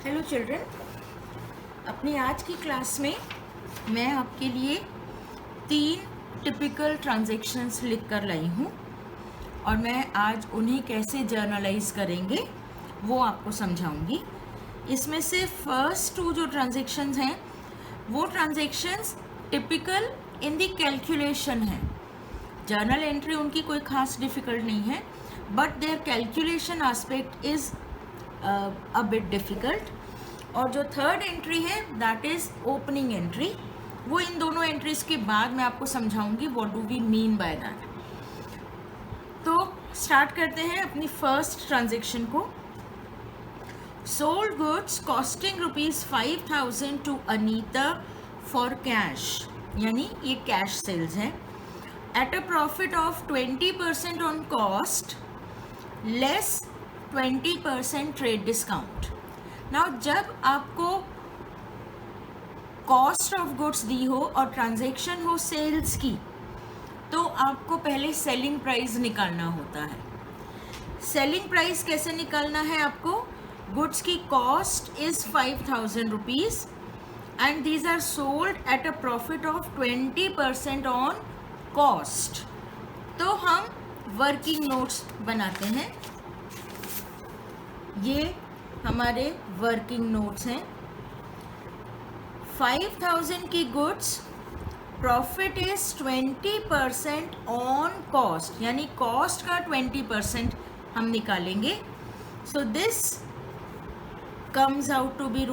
Hello children, अपनी आज की क्लास में मैं आपके लिए 3 टिपिकल ट्रांजैक्शंस लिख कर लाई हूँ और मैं आज उन्हें कैसे जर्नलाइज करेंगे वो आपको समझाऊंगी। इसमें से फर्स्ट 2 जो ट्रांजैक्शंस हैं वो transactions typical in the calculation है। जर्नल एंट्री उनकी कोई खास डिफ़िकल्ट नहीं है, but their calculation aspect is a bit difficult. और जो थर्ड एंट्री है दैट इज़ ओपनिंग एंट्री, वो इन दोनों एंट्रीज के बाद मैं आपको समझाऊंगी what do we mean by that. तो स्टार्ट करते हैं अपनी फर्स्ट ट्रांजेक्शन को। Sold goods costing ₹5,000 to Anita for cash, यानी ये कैश सेल्स है, eight a profit of 20% on cost less 20% trade discount. Now जब आपको कॉस्ट ऑफ गुड्स दी हो और ट्रांजैक्शन हो सेल्स की, तो आपको पहले सेलिंग प्राइस निकालना होता है। सेलिंग प्राइस कैसे निकालना है आपको? गुड्स की cost is 5,000 rupees and these are sold at a profit of 20% on cost. तो हम वर्किंग नोट्स बनाते हैं। ये हमारे वर्किंग नोट्स हैं। 5,000 की goods, profit is 20% on cost, यानी कॉस्ट का 20% हम निकालेंगे। So this comes out to be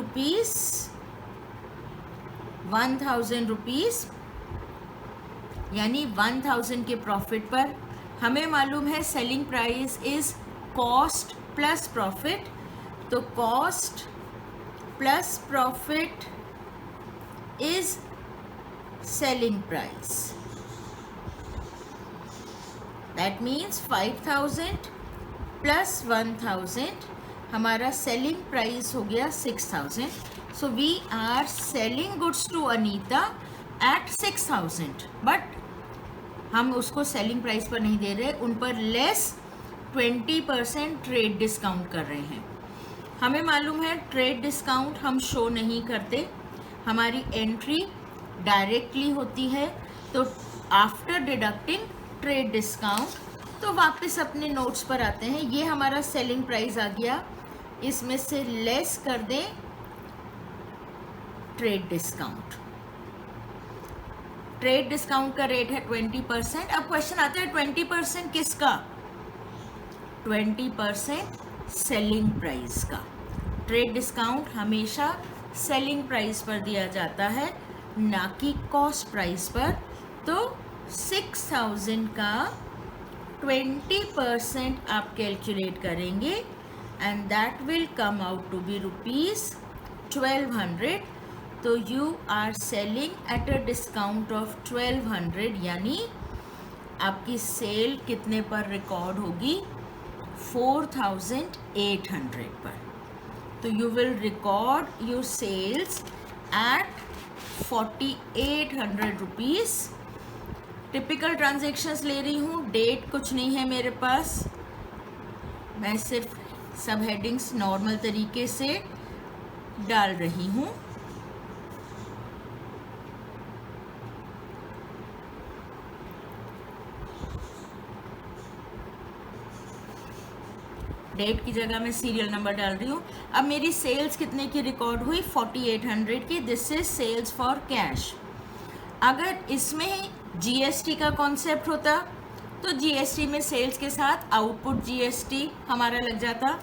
₹1,000 rupees, यानी 1,000 के प्रॉफिट पर हमें मालूम है selling price is cost plus profit, तो cost plus profit is selling price. That means 5,000 plus 1,000 हमारा सेलिंग प्राइस हो गया 6,000। So we are selling goods to Anita at 6,000, but हम उसको सेलिंग प्राइस पर नहीं दे रहे, उन पर लेस 20% ट्रेड डिस्काउंट कर रहे हैं। हमें मालूम है ट्रेड डिस्काउंट हम शो नहीं करते, हमारी एंट्री डायरेक्टली होती है। तो आफ्टर डिडक्टिंग ट्रेड डिस्काउंट, तो वापस अपने नोट्स पर आते हैं। ये हमारा सेलिंग प्राइस आ गया, इसमें से लेस कर दें ट्रेड डिस्काउंट। ट्रेड डिस्काउंट का रेट है 20%। अब क्वेश्चन आता है 20% किसका? 20% सेलिंग प्राइस का। ट्रेड डिस्काउंट हमेशा सेलिंग प्राइस पर दिया जाता है, ना कि कॉस्ट प्राइस पर। तो 6,000 का 20% आप कैलकुलेट करेंगे and that will come out to be ₹1,200। तो you are selling at a discount of 1,200, यानी आपकी सेल कितने पर रिकॉर्ड होगी? 4,800 पर। तो you will record your sales at 4,800 rupees. Typical transactions ले रही हूँ, डेट कुछ नहीं है मेरे पास, मैं सिर्फ सब हेडिंग्स नॉर्मल तरीके से डाल रही हूँ। डेट की जगह मैं सीरियल नंबर डाल रही हूँ। अब मेरी सेल्स कितने की रिकॉर्ड हुई? 4,800 की। This is sales for cash. अगर इसमें जीएसटी का कॉन्सेप्ट होता तो जीएसटी में सेल्स के साथ आउटपुट जीएसटी हमारा लग जाता।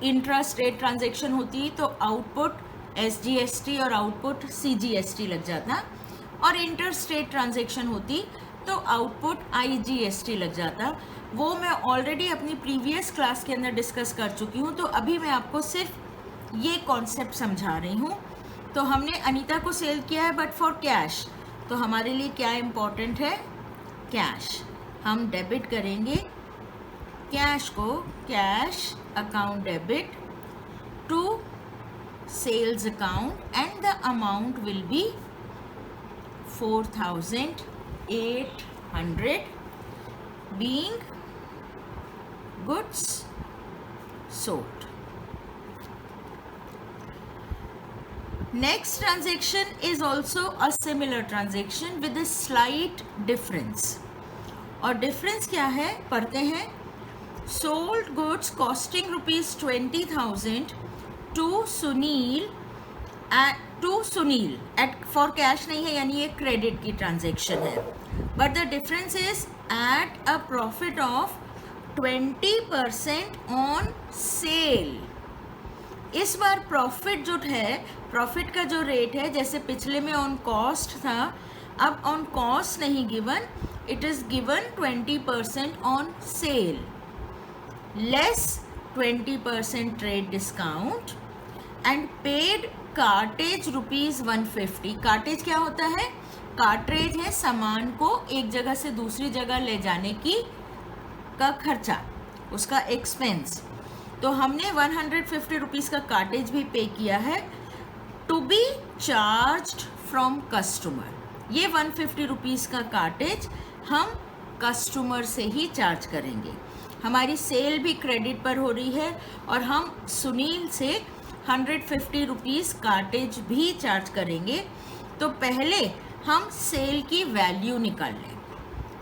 इंट्रा स्टेट ट्रांजेक्शन होती तो आउटपुट एसजीएसटी और आउटपुट सीजीएसटी लग जाता, और इंटर स्टेट ट्रांजेक्शन होती तो आउटपुट आईजीएसटी लग जाता। वो मैं ऑलरेडी अपनी प्रीवियस क्लास के अंदर डिस्कस कर चुकी हूँ, तो अभी मैं आपको सिर्फ ये कॉन्सेप्ट समझा रही हूँ। तो हमने अनीता को सेल किया है बट फॉर कैश, तो हमारे लिए क्या इम्पोर्टेंट है? कैश। हम डेबिट करेंगे कैश को, cash account debit to sales account and the amount will be 4,800 being goods sold. Next transaction is also a similar transaction with a slight difference, और difference क्या है पढ़ते हैं. Sold goods costing ₹20,000 to Sunil at for cash नहीं है, यानी ये credit की ट्रांजेक्शन है, but the difference is at a profit of 20% on sale. इस बार प्रॉफिट जो है, प्रॉफिट का जो रेट है, जैसे पिछले में ऑन कॉस्ट था, अब ऑन कॉस्ट नहीं given, it is given 20% on sale less 20% trade discount and paid cartage ₹150. Cartage क्या होता है? कार्ट्रेज है सामान को एक जगह से दूसरी जगह ले जाने का खर्चा, उसका एक्सपेंस. तो हमने ₹150 का कार्टेज भी पे किया है to be charged from customer. ये ₹150 का कार्टेज हम कस्टमर से ही चार्ज करेंगे. हमारी सेल भी क्रेडिट पर हो रही है और हम सुनील से ₹150 कार्टेज भी चार्ज करेंगे. तो पहले हम सेल की वैल्यू निकाल लें.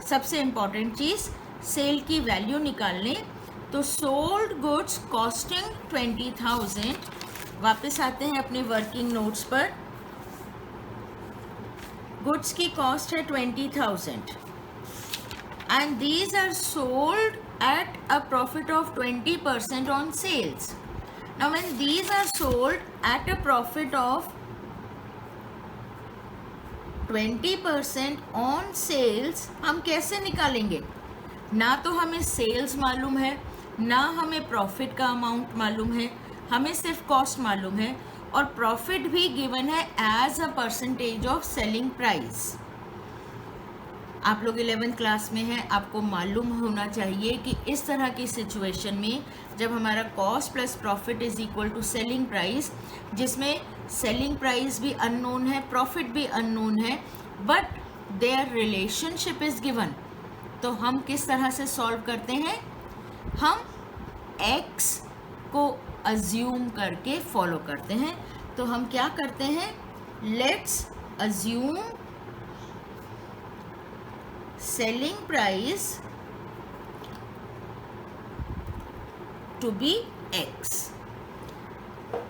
सबसे इम्पॉर्टेंट चीज़ सेल की वैल्यू निकाल लें. तो सोल्ड गुड्स कॉस्टिंग 20,000, वापस आते हैं अपने वर्किंग नोट्स पर. गुड्स की कॉस्ट है 20,000 and these are sold at a profit of 20% on sales. Now when these are sold at a profit of 20% on sales, हम कैसे निकालेंगे? ना तो हमें सेल्स मालूम है, ना हमें प्रॉफिट का अमाउंट मालूम है, हमें सिर्फ कॉस्ट मालूम है, और प्रॉफिट भी गिवन है as a percentage of selling price. आप लोग 11th क्लास में हैं, आपको मालूम होना चाहिए कि इस तरह की सिचुएशन में जब हमारा cost plus profit is equal to selling price, जिसमें सेलिंग प्राइस भी अननोन है, प्रॉफिट भी अननोन है, but their relationship is given, तो हम किस तरह से सॉल्व करते हैं? हम x को अज्यूम करके फॉलो करते हैं. तो हम क्या करते हैं? Let's assume selling price to be x.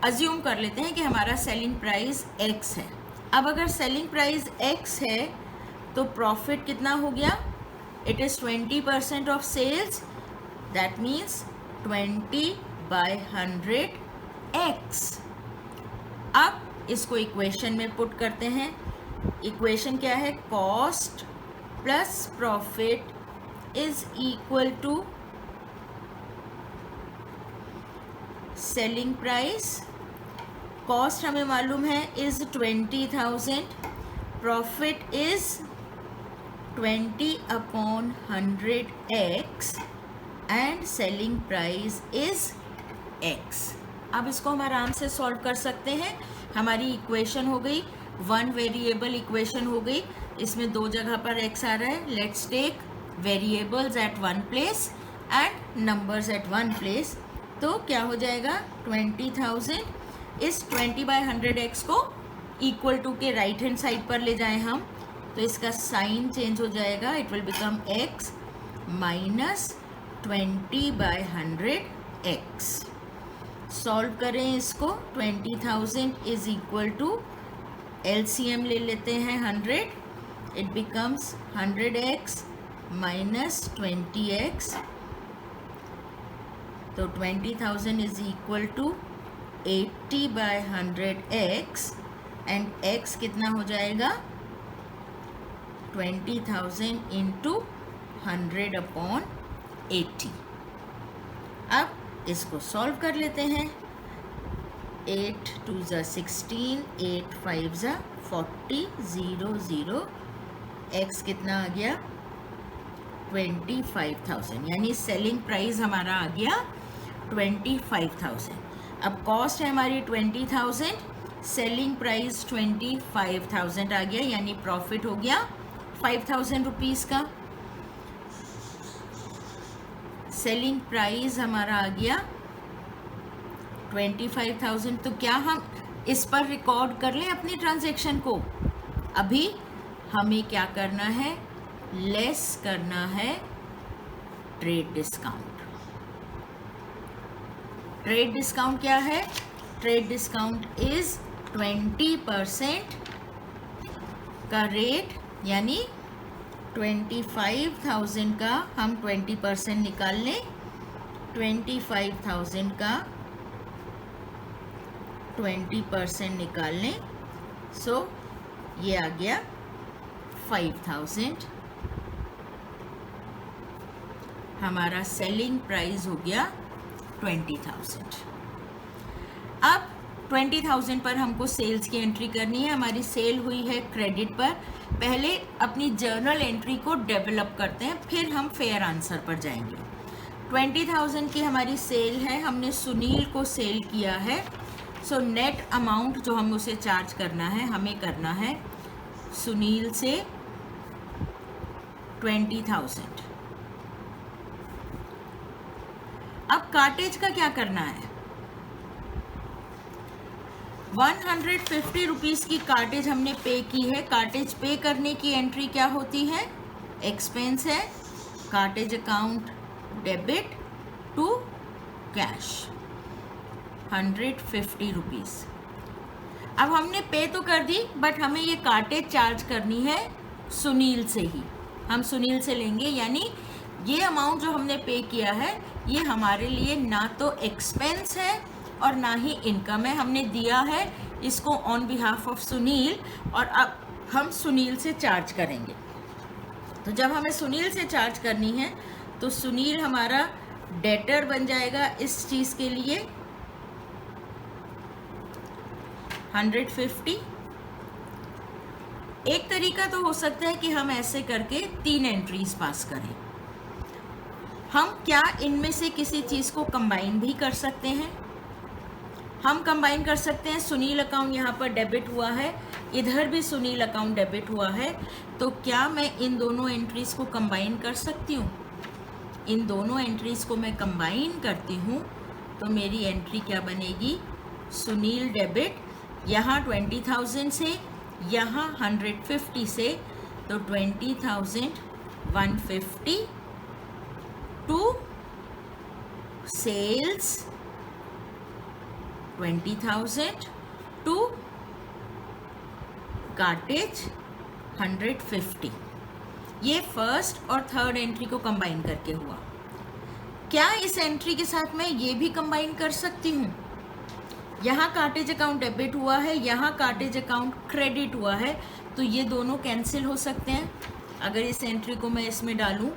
Assume कर लेते हैं कि हमारा सेलिंग प्राइस x है. अब अगर सेलिंग प्राइस x है तो प्रॉफिट कितना हो गया? It is 20% of sales, that means 20/100x. अब इसको इक्वेशन में पुट करते हैं. इक्वेशन क्या है? Cost plus profit is equal to selling price. Cost हमें मालूम है is 20,000, profit is 20/100x and selling price is x. अब इसको हम आराम से सॉल्व कर सकते हैं. हमारी इक्वेशन हो गई, वन वेरिएबल इक्वेशन हो गई, इसमें दो जगह पर x आ रहा है. Let's take variables at one place and numbers at one place. तो क्या हो जाएगा? 20,000 इस 20/100x को इक्वल टू के राइट हैंड साइड पर ले जाएं हम, तो इसका साइन चेंज हो जाएगा. It will become x minus 20/100x. Solve करें इसको. 20,000 इज इक्वल टू LCM ले लेते हैं 100. It becomes 100x minus 20x. तो 20,000 is equal to 80/100x and x कितना हो जाएगा? 20,000 इंटू 100/80. अब इसको सॉल्व कर लेते हैं. 8 2 16, 8 5 40, 0 0. x कितना आ गया? 25,000. यानी सेलिंग प्राइस हमारा आ गया 25,000. अब कॉस्ट है हमारी 20,000, सेलिंग प्राइस 25,000 आ गया, यानी प्रॉफिट हो गया 5,000 रुपीज़ का. सेलिंग प्राइस हमारा आ गया 25,000. तो क्या हम इस पर रिकॉर्ड कर लें अपनी ट्रांजैक्शन को। अभी हमें क्या करना है, लेस करना है ट्रेड डिस्काउंट। ट्रेड डिस्काउंट क्या है? ट्रेड डिस्काउंट इज 20% का रेट, यानी 25,000 का हम 20% निकाल लें, 25,000 का 20% निकाल लें, सो ये आ गया 5,000। हमारा सेलिंग प्राइस हो गया 20,000। अब 20,000 पर हमको सेल्स की एंट्री करनी है। हमारी सेल हुई है क्रेडिट पर। पहले अपनी जर्नल एंट्री को डेवलप करते हैं, फिर हम फेयर आंसर पर जाएंगे। 20,000 की हमारी सेल है, हमने सुनील को सेल किया है। सो नेट अमाउंट जो हम उसे चार्ज करना है, हमें करना है सुनील से 20,000। अब कार्टेज का क्या करना है? 150 रुपीज़ की कार्टेज हमने पे की है। कार्टेज पे करने की एंट्री क्या होती है? एक्सपेंस है, cartage account debit to cash 150 rupees. अब हमने पे तो कर दी, बट हमें ये कार्टेज चार्ज करनी है सुनील से ही। हम सुनील से लेंगे, यानी ये अमाउंट जो हमने पे किया है ये हमारे लिए ना तो एक्सपेंस है और ना ही इनकम है। हमने दिया है इसको ऑन बिहाफ ऑफ सुनील, और अब हम सुनील से चार्ज करेंगे। तो जब हमें सुनील से चार्ज करनी है तो सुनील हमारा डेटर बन जाएगा इस चीज़ के लिए 150। एक तरीका तो हो सकता है कि हम ऐसे करके 3 एंट्रीज पास करें। हम क्या इनमें से किसी चीज़ को कंबाइन भी कर सकते हैं? हम कंबाइन कर सकते हैं। सुनील अकाउंट यहाँ पर डेबिट हुआ है, इधर भी सुनील अकाउंट डेबिट हुआ है, तो क्या मैं इन दोनों एंट्रीज को कंबाइन कर सकती हूँ? इन दोनों एंट्रीज को मैं कंबाइन करती हूँ तो मेरी एंट्री क्या बनेगी? सुनील डेबिट, यहाँ 20,000 से, यहाँ 150 से, तो 20,150 टू सेल्स 20,000 टू कार्टेज 150। ये फर्स्ट और थर्ड एंट्री को कंबाइन करके हुआ। क्या इस एंट्री के साथ मैं ये भी कंबाइन कर सकती हूँ? यहाँ कार्टेज अकाउंट डेबिट हुआ है, यहाँ कार्टेज अकाउंट क्रेडिट हुआ है, तो ये दोनों कैंसिल हो सकते हैं। अगर इस एंट्री को मैं इसमें डालूँ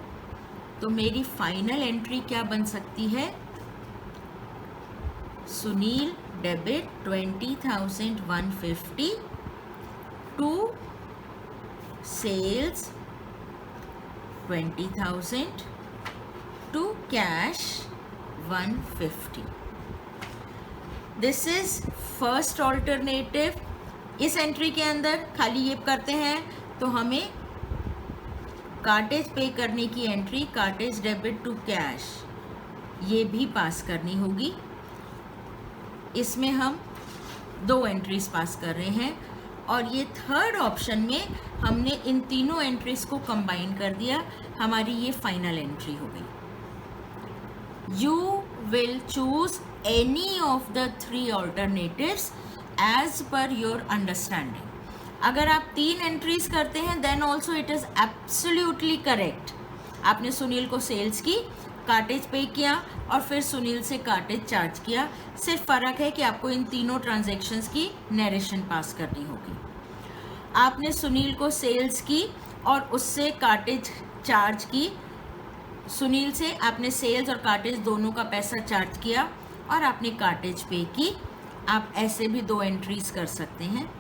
तो मेरी फाइनल एंट्री क्या बन सकती है? Sunil debit 20,150 to sales 20,000 to cash 150। This is first alternative. इस एंट्री के अंदर खाली ये करते हैं तो हमें कार्टेज पे करने की entry, cartage debit to cash, ये भी पास करनी होगी। इसमें हम 2 एंट्रीज पास कर रहे हैं, और ये थर्ड ऑप्शन में हमने इन तीनों एंट्रीज को कंबाइन कर दिया। हमारी ये फाइनल एंट्री हो गई। You will choose any of the 3 alternatives as per your understanding. अगर आप 3 एंट्रीज करते हैं then also it is absolutely correct. आपने सुनील को सेल्स की, कार्टेज पे किया और फिर सुनील से कार्टेज चार्ज किया। सिर्फ फ़र्क है कि आपको इन तीनों ट्रांजैक्शंस की नरेशन पास करनी होगी। आपने सुनील को सेल्स की और उससे कार्टेज चार्ज की, सुनील से आपने सेल्स और कार्टेज दोनों का पैसा चार्ज किया और आपने कार्टेज पे की। आप ऐसे भी 2 एंट्रीज कर सकते हैं।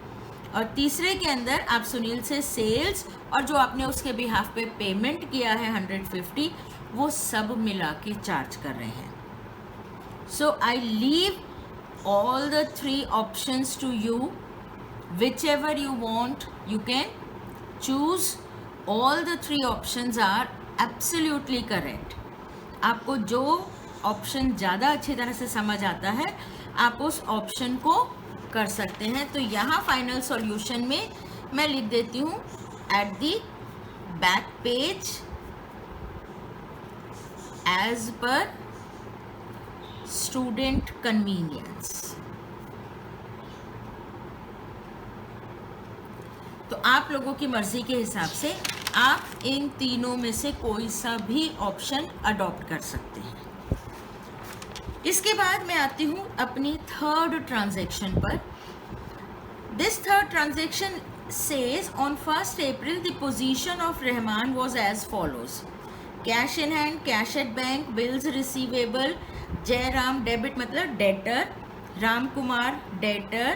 और तीसरे के अंदर आप सुनील से सेल्स और जो आपने उसके बिहाफ पे पेमेंट किया है 150, वो सब मिला के चार्ज कर रहे हैं। So I leave all the 3 options to you. whichever you want you can choose। all the 3 options are absolutely correct। आपको जो ऑप्शन ज़्यादा अच्छी तरह से समझ आता है आप उस ऑप्शन को कर सकते हैं। तो यहाँ फाइनल सॉल्यूशन में मैं लिख देती हूँ at the back page as per student convenience. तो आप लोगों की मर्जी के हिसाब से आप इन तीनों में से कोई सा भी ऑप्शन अडॉप्ट कर सकते हैं। इसके बाद मैं आती हूँ अपनी थर्ड ट्रांजैक्शन पर। This third transaction says on 1st April the position of Rahman was as follows: cash in hand, cash at bank, bills receivable, Jai Ram debit मतलब debtor, Ram Kumar debtor,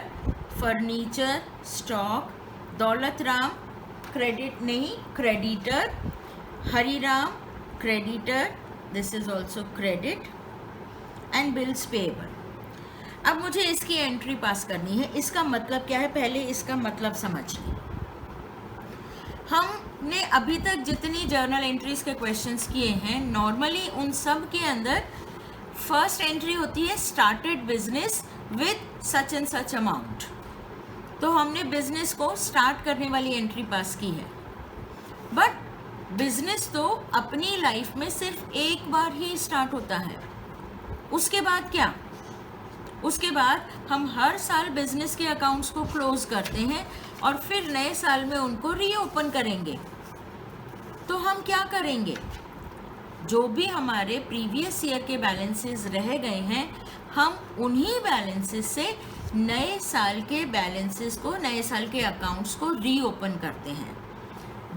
furniture stock, Daulat Ram credit नहीं creditor, Hari Ram creditor, this is also credit, and bills payable। अब मुझे इसकी entry पास करनी है। इसका मतलब क्या है, पहले इसका मतलब समझिए। हमने अभी तक जितनी जर्नल एंट्रीज के क्वेश्चंस किए हैं, नॉर्मली उन सब के अंदर फर्स्ट एंट्री होती है started business with such and such amount. तो हमने बिजनेस को स्टार्ट करने वाली एंट्री पास की है। बट बिजनेस तो अपनी लाइफ में सिर्फ एक बार ही स्टार्ट होता है। उसके बाद क्या, उसके बाद हम हर साल बिजनेस के अकाउंट्स को क्लोज करते हैं और फिर नए साल में उनको रीओपन करेंगे। तो हम क्या करेंगे, जो भी हमारे प्रीवियस ईयर के बैलेंसेस रह गए हैं, हम उन्हीं बैलेंसेस से नए साल के बैलेंसेस को, नए साल के अकाउंट्स को रीओपन करते हैं,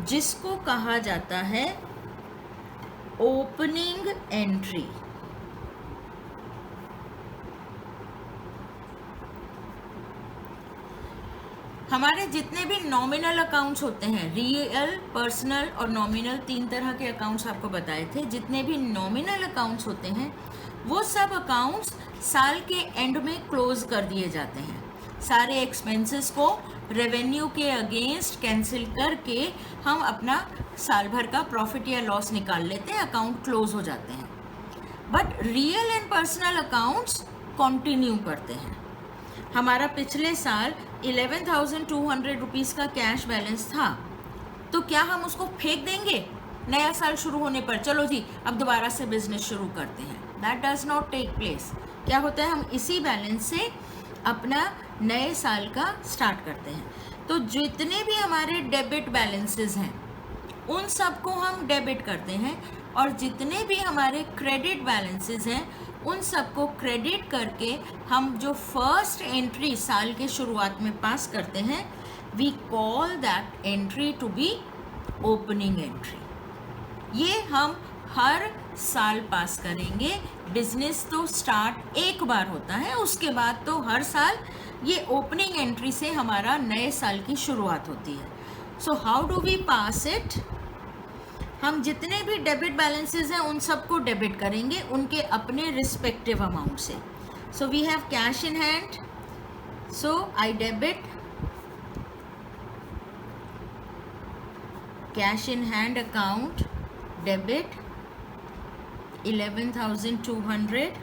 जिसको कहा जाता है ओपनिंग एंट्री। हमारे जितने भी नॉमिनल अकाउंट्स होते हैं, रियल, पर्सनल और नॉमिनल, तीन तरह के अकाउंट्स आपको बताए थे। जितने भी नॉमिनल अकाउंट्स होते हैं वो सब अकाउंट्स साल के एंड में क्लोज कर दिए जाते हैं। सारे एक्सपेंसेस को रेवेन्यू के अगेंस्ट कैंसिल करके हम अपना साल भर का प्रॉफिट या लॉस निकाल लेते हैं, अकाउंट क्लोज हो जाते हैं। But real and personal accounts continue करते हैं। हमारा पिछले साल 11,200 रुपीज़ का कैश बैलेंस था, तो क्या हम उसको फेंक देंगे नया साल शुरू होने पर, चलो जी अब दोबारा से बिजनेस शुरू करते हैं? That does not take place. क्या होता है, हम इसी बैलेंस से अपना नए साल का स्टार्ट करते हैं। तो जितने भी हमारे डेबिट बैलेंसेस हैं उन सबको हम डेबिट करते हैं, और जितने भी हमारे क्रेडिट बैलेंसेस हैं उन सबको क्रेडिट करके हम जो फर्स्ट एंट्री साल के शुरुआत में पास करते हैं, we call that entry to be opening entry. ये हम हर साल पास करेंगे। बिजनेस तो स्टार्ट एक बार होता है, उसके बाद तो हर साल ये ओपनिंग एंट्री से हमारा नए साल की शुरुआत होती है। So how do we pass it? हम जितने भी डेबिट बैलेंसेस हैं उन सबको डेबिट करेंगे उनके अपने रिस्पेक्टिव अमाउंट से। So we have cash in hand, so I debit cash in hand account, debit 11,200।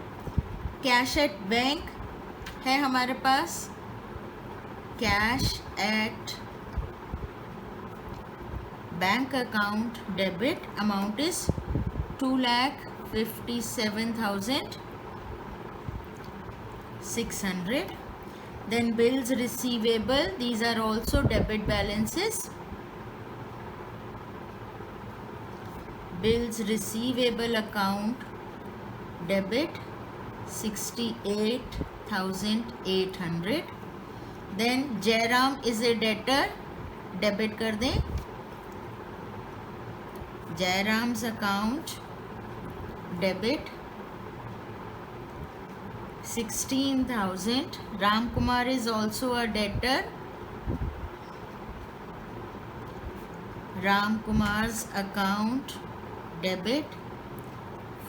Cash at bank है हमारे पास, cash at bank account debit, amount is 2,57,600। then bills receivable, these are also debit balances. Bills receivable account debit 68,800। then Jairam is a debtor, debit कर दें, Jairam's account debit 16,000। Ram Kumar is also a debtor, Ram Kumar's account debit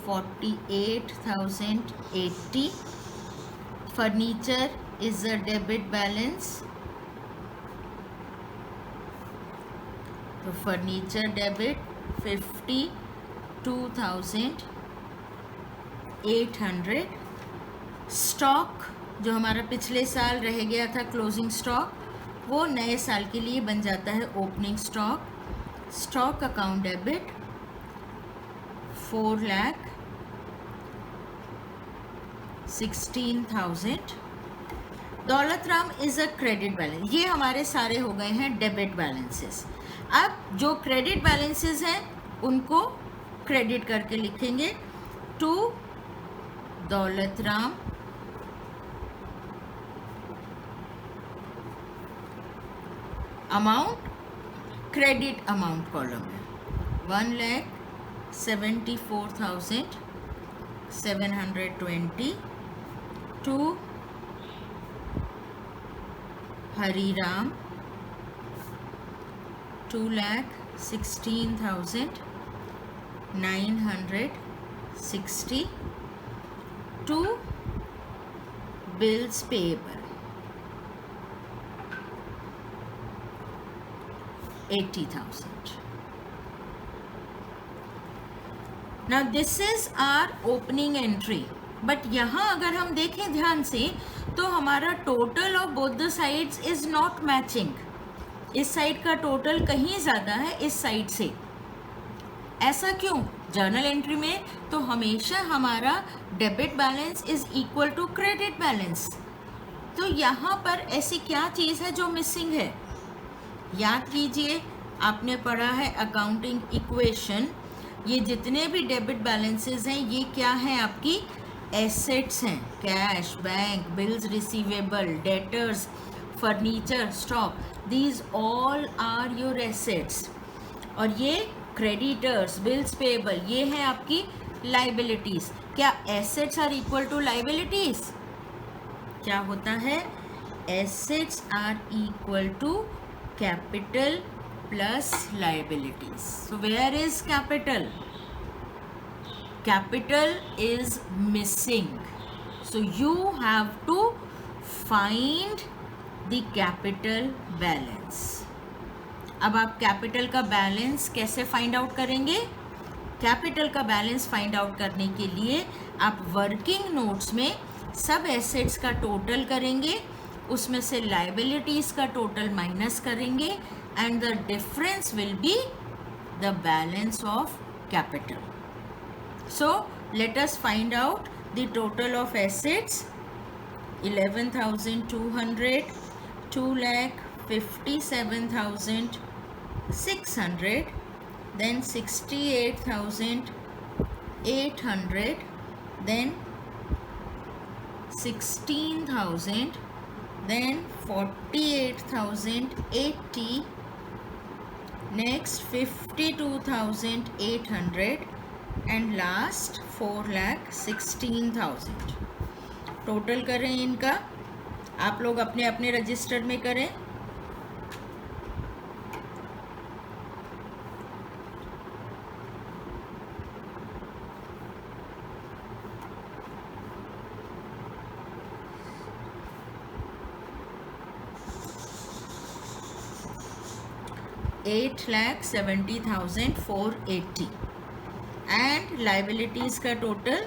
48,080। Furniture is a debit balance, तो furniture debit 52,800। Stock जो हमारा पिछले साल रह गया था क्लोजिंग स्टॉक, वो नए साल के लिए बन जाता है opening stock. Stock account debit 4,16,000. Daulat Ram is a credit balance. ये हमारे सारे हो गए हैं डेबिट बैलेंसेस. अब जो क्रेडिट बैलेंसेस हैं उनको क्रेडिट करके लिखेंगे to Daulat Ram amount. Credit amount column है 1,74,720 to Hariram 2,16,960 to bills payable 80,000. Now this is our opening entry. But यहाँ अगर हम देखें ध्यान से तो हमारा total of both the sides is not matching. इस साइड का टोटल कहीं ज़्यादा है इस साइड से. ऐसा क्यों? जर्नल एंट्री में तो हमेशा हमारा debit balance is equal to credit balance. तो यहाँ पर ऐसी क्या चीज़ है जो मिसिंग है? याद कीजिए, आपने पढ़ा है अकाउंटिंग इक्वेशन. ये जितने भी डेबिट बैलेंसेस हैं ये क्या हैं? आपकी एसेट्स हैं. Cash, bank, bills receivable, debtors, furniture, stock, these all are your assets. और ये क्रेडिटर्स, बिल्स पेएबल, ये हैं आपकी लाइबिलिटीज़. क्या assets are equal to liabilities? क्या होता है? Assets are equal to capital plus liabilities. So where is capital? Capital is missing. So you have to find the capital balance. अब आप capital का बैलेंस कैसे फाइंड आउट करेंगे? Capital का balance find out करने के लिए आप वर्किंग नोट्स में सब एसेट्स का टोटल करेंगे, उसमें से लाइबिलिटीज़ का टोटल माइनस करेंगे and the difference will be the balance of capital. So let us find out the total of assets. 11,200, 2,57,600, then 68,800, then 16,000, then 48,080, next 52,800 and last 4,16,000. Total करें इनका. आप लोग अपने अपने रजिस्टर में करें. $8,70,480 एंड लाइबिलिटीज़ का टोटल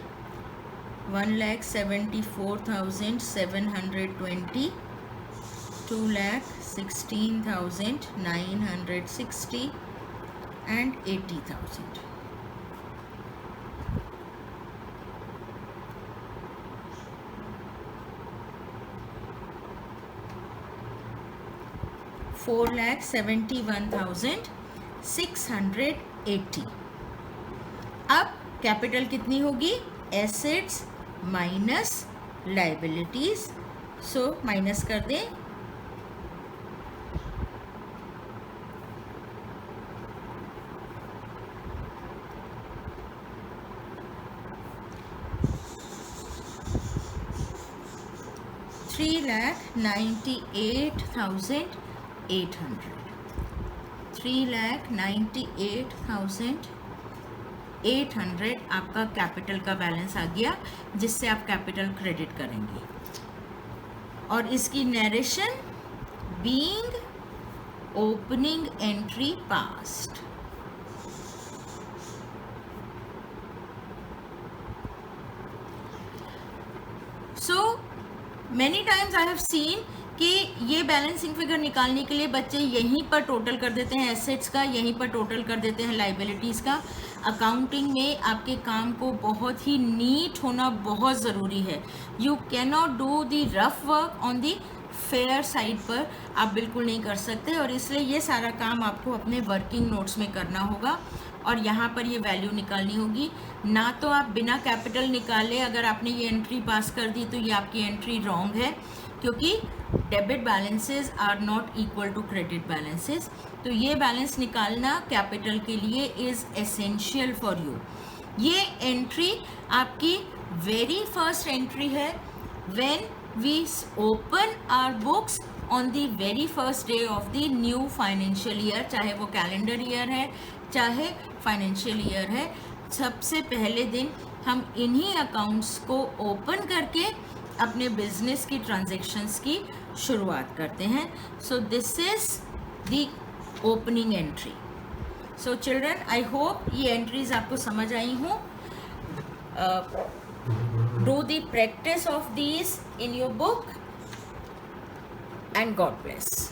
1,74,720, 2,16,960 and 80,000. $4,71,680. अब कैपिटल कितनी होगी? Assets minus liabilities. So minus कर दें. $3,98,800. 3,98,800 आपका कैपिटल का बैलेंस आ गया, जिससे आप कैपिटल क्रेडिट करेंगे. और इसकी narration being opening entry past. So many times I have seen कि ये बैलेंसिंग फिगर निकालने के लिए बच्चे यहीं पर टोटल कर देते हैं एसेट्स का, यहीं पर टोटल कर देते हैं लाइबिलिटीज़ का। अकाउंटिंग में आपके काम को बहुत ही नीट होना बहुत ज़रूरी है। You can not do the rough work on the fair side पर, आप बिल्कुल नहीं कर सकते, और इसलिए ये सारा काम आपको अपने वर्किंग नोट्स में करना होगा और यहाँ पर ये वैल्यू निकालनी होगी। ना तो आप बिना कैपिटल निकाले अगर आपने ये एंट्री पास कर दी तो ये आपकी एंट्री रॉन्ग है, क्योंकि debit balances are not equal to credit balances. तो ये बैलेंस निकालना कैपिटल के लिए इज़ एसेंशियल फॉर यू। ये एंट्री आपकी वेरी फर्स्ट एंट्री है when we open our books on the very first day of the new financial year, चाहे वो कैलेंडर ईयर है चाहे फाइनेंशियल ईयर है। सबसे पहले दिन हम इन्हीं अकाउंट्स को ओपन करके अपने बिजनेस की ट्रांजैक्शंस की शुरुआत करते हैं। So this is the opening entry. So children, I hope ये एंट्रीज आपको समझ आई हों। Do the practice of these in your book and God bless.